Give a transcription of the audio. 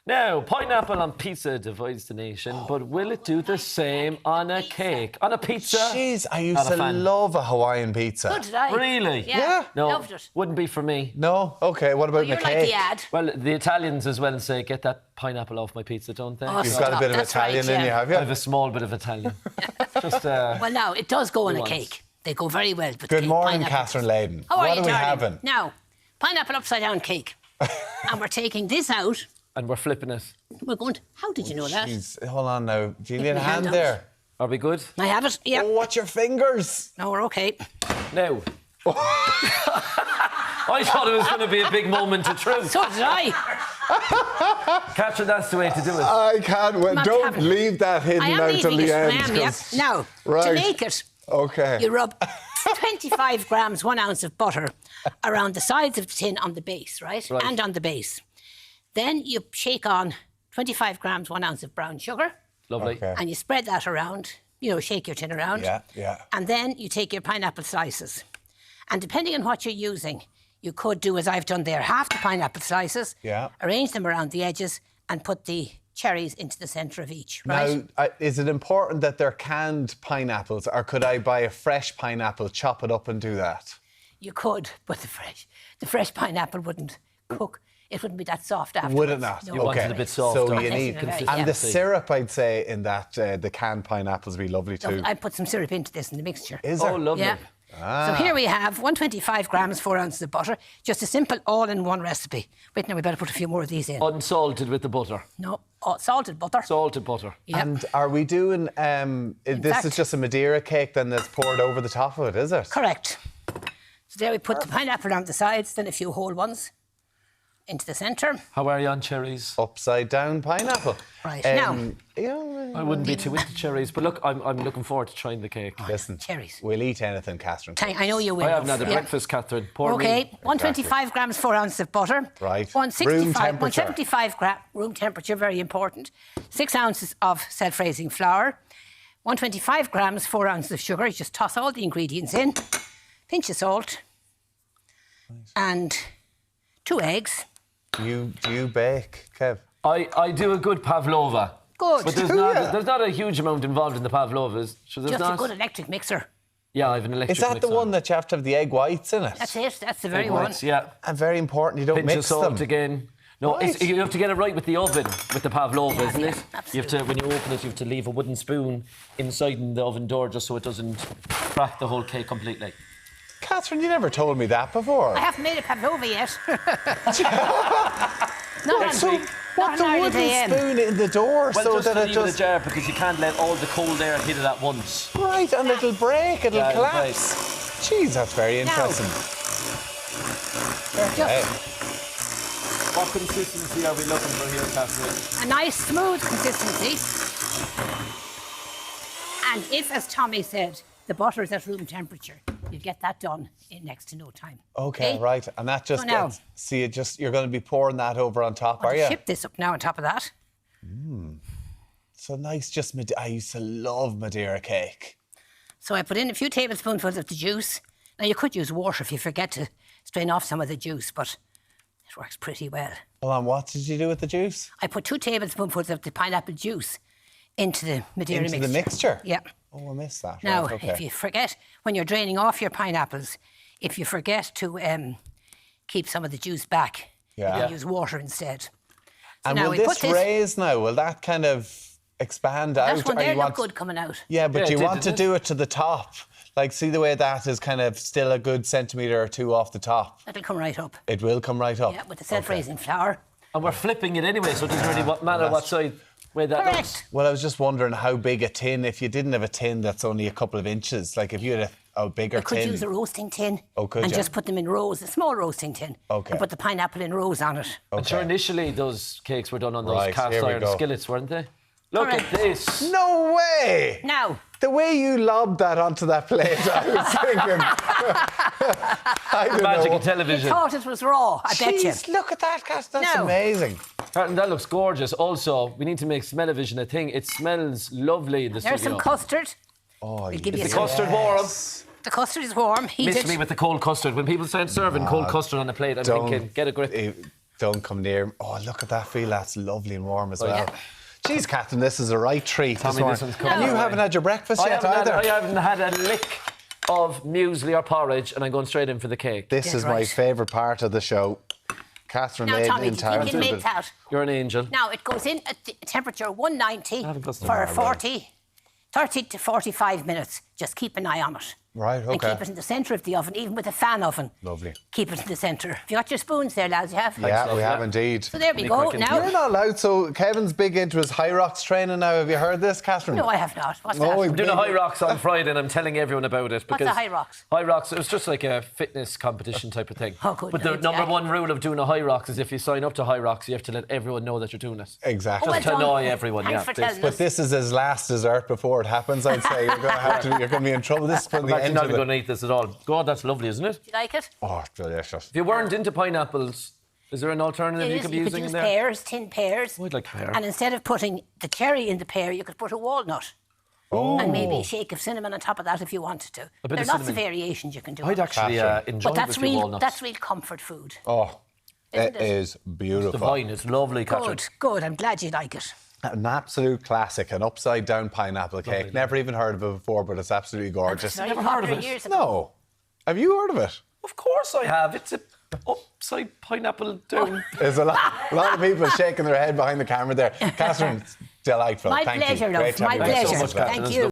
Now, pineapple on pizza divides the nation, but will it do the same on a cake? On a pizza? Jeez, I used to love a Hawaiian pizza. So did I. Really? Yeah. No, Loved it. wouldn't be for me. No? Okay, what about in a You're cake? like the ad. Well, the Italians as well say, get that pineapple off my pizza, don't they? Oh, You've got a bit of That's Italian right, in you, yeah. have I you? have a small bit of Italian. Just, Well, now, it does go on a Nuance. cake. They go very well with Good cake. morning, Pineapple. Catherine Leyden. How are What you, are we darling? having? Now, pineapple upside down cake. And we're taking this out. and we're flipping it. We're going to... How did you know that? Jeez, hold on now. Do you need a my hand hand out. there? Are we good? I have it. Yeah. Oh, watch your fingers. No, we're okay. Now. I thought it was going to be a big moment of truth. So did I. Catherine, that's the way to do it. I can't wait. Not Don't having- leave that hidden I am out till leaving the it. I end. am, yeah. 'cause- Now, to Right. make it, Okay. you rub 25 grams, 1 ounce of butter around the sides of the tin on the base, right? Right. And on the base. Then you shake on 25 grams, 1 ounce of brown sugar, Lovely. Okay. and you spread that around. You know, shake your tin around. Yeah, yeah. And then you take your pineapple slices. And depending on what you're using, you could do as I've done there, half the pineapple slices, Yeah. arrange them around the edges, and put the cherries into the centre of each, right? Now, is it important that they're canned pineapples, or could I buy a fresh pineapple, chop it up and do that? You could, but the fresh pineapple wouldn't cook. It wouldn't be that soft afterwards. Would it not? No. You want it a bit softer. So you Yes, need... you're right, And yeah. the syrup, I'd say, in that, the canned pineapples would be lovely too. I put some syrup into this in the mixture. Is there? Oh, lovely. Yeah. So here we have 125 grams, 4 ounces of butter. Just a simple all-in-one recipe. Wait, now we better put a few more of these in. Unsalted with the butter. No, salted butter. Salted butter. Yeah. And are we doing... this fact- is just a Madeira cake then that's poured over the top of it, is it? Correct. So there we put the pineapple on the sides, then a few whole ones into the centre. How are you on cherries? Upside down pineapple. Right, I wouldn't be too into cherries, but look, I'm looking forward to trying the cake. Listen, Cherries. we'll eat anything, Catherine. I know you will. I haven't had a Yeah. breakfast, Catherine. Pour Okay, me. 125 grams, 4 ounces of butter. Right. 165, Room temperature. 175 grams, room temperature, very important. 6 ounces of self-raising flour. 125 grams, 4 ounces of sugar. You just toss all the ingredients in. Pinch of salt. And 2 eggs. Do you bake, Kev? I do a good pavlova. Good. But there's not a huge amount involved in the pavlovas. So there's Just not. a good electric mixer. Yeah, I have an electric Is that mixer. the one that you have to have the egg whites in it? That's it. That's the very Egg one. whites, yeah. And very important, you don't Pinch of mix salt them. again. No, Right. you have to get it right with the oven, with the pavlova, isn't it? absolutely. You have to, when you open it, you have to leave a wooden spoon inside the oven door just so it doesn't crack the whole cake completely. Catherine, you never told me that before. I haven't made a pavlova yet. Not Next on, week. What, not the on early wooden AM. spoon in the door Well, so just that to it leave it just... ajar because you can't let all the cold air hit it at once. Right, and it'll break, it'll Yeah, it'll collapse. Jeez, that's very interesting. Okay. What consistency are we looking for here, Catherine? A nice smooth consistency. And if, as Tommy said, the butter is at room temperature, you get that done in next to no time. Okay, right. And that just So now- gets... See, you're going to be pouring that over on top, are you? Ship this up now on top of that. So nice, just... I used to love Madeira cake. So I put in a few tablespoonfuls of the juice. Now, you could use water if you forget to strain off some of the juice, but it works pretty well. Hold on, what did you do with the juice? I put 2 tablespoonfuls of the pineapple juice into the Madeira Into mixture. the mixture? Yeah. Oh, I missed that. Now, right, okay. if you forget, when you're draining off your pineapples, if you forget to keep some of the juice back, Yeah. you can use water instead. So And now will we this put raise now? Will that kind of expand out? That's when or they you look want... good coming out. Yeah, but Yeah, do it you did, want to didn't do it to the top? Like, see the way that is kind of still a good centimetre or 2 off the top? That'll come right up. It will come right up? Yeah, with the self-raising flour. And we're flipping it anyway, so it doesn't really matter what side way that looks. Correct. Well, I was just wondering how big a tin, if you didn't have a tin that's only a couple of inches, like if you had a bigger You could tin. use a roasting tin Oh, could and you? just put them in rows, a small roasting tin. Okay. And put the pineapple in rows on it. And sure, initially those cakes were done on those Right, cast here we iron go. skillets, weren't they? Look Correct. at this. No way! Now, The way you lobbed that onto that plate, I was thinking... I don't Magic know. of television. thought it was raw, I bet you. Jeez, look at that, Cass. That's No. amazing. And that looks gorgeous. Also, we need to make smell-o-vision a thing. It smells lovely in the There's studio. some custard. Oh, We'll give you the some. custard warm. The custard is warm, Miss heated. me with the cold custard. When people start serving cold custard on a plate, I'm Don't- thinking, get a grip. Don't come near. Oh, look at that. Feel that's lovely and warm as well. Jeez, Catherine, this is a right treat. Tell me this one's coming. And you haven't had your breakfast yet either. I haven't had a lick of muesli or porridge, and I'm going straight in for the cake. This is my favourite part of the show. Catherine Now, Leyden Tommy, in do you think town. you'll make that? You're an angel. Now, it goes in at the temperature 190 got some for 30 to 45 minutes. Just keep an eye on it. Right, And okay. keep it in the centre of the oven, even with a fan oven. Lovely. Keep it in the centre. Have you got your spoons there, lads? You have? Yeah, we have indeed. So there we go. quick Now, You're not allowed. So Kevin's big into his high rocks training now. Have you heard this, Catherine? no, I have not. What's Oh, that? we've I'm doing a High Rocks on Friday, and I'm telling everyone about it. What's Because a High Rocks? High Rocks, it was just like a fitness competition type of thing. Oh, good. But the Right, number yeah. one rule of doing a High Rocks is if you sign up to High Rocks, you have to let everyone know that you're doing it. Exactly. Just to done. annoy everyone, Thanks yeah. for telling But us. this is his last dessert before it happens, I'd say. You're going to be in trouble. This is for I'm the actually end not of even it. going to eat this at all. God, that's lovely, isn't it? Do you like it? Oh, delicious. If you weren't into pineapples, is there an alternative you could be You could using use in there? pears, tin pears. Oh, I'd like pear. And instead of putting the cherry in the pear, you could put a walnut. And maybe a shake of cinnamon on top of that if you wanted to. bit There are of lots of cinnamon. variations you can do. I'd on it. actually enjoy But that's with your real. walnuts. That's real comfort food. Oh, Isn't it it? is beautiful. Divine, it's lovely, Catherine. Good, good. I'm glad you like it. An absolute classic, an upside down pineapple cake. Never even heard of it before, but it's absolutely gorgeous. Very Never heard of popular it. years ago. No. Have you heard of it? Of course I have. It's a upside pineapple down. There's a lot of people shaking their head behind the camera there. Catherine, delightful. My Thank pleasure, you. love. Great to have My you with us. pleasure. so much, Catherine. Thank It's you.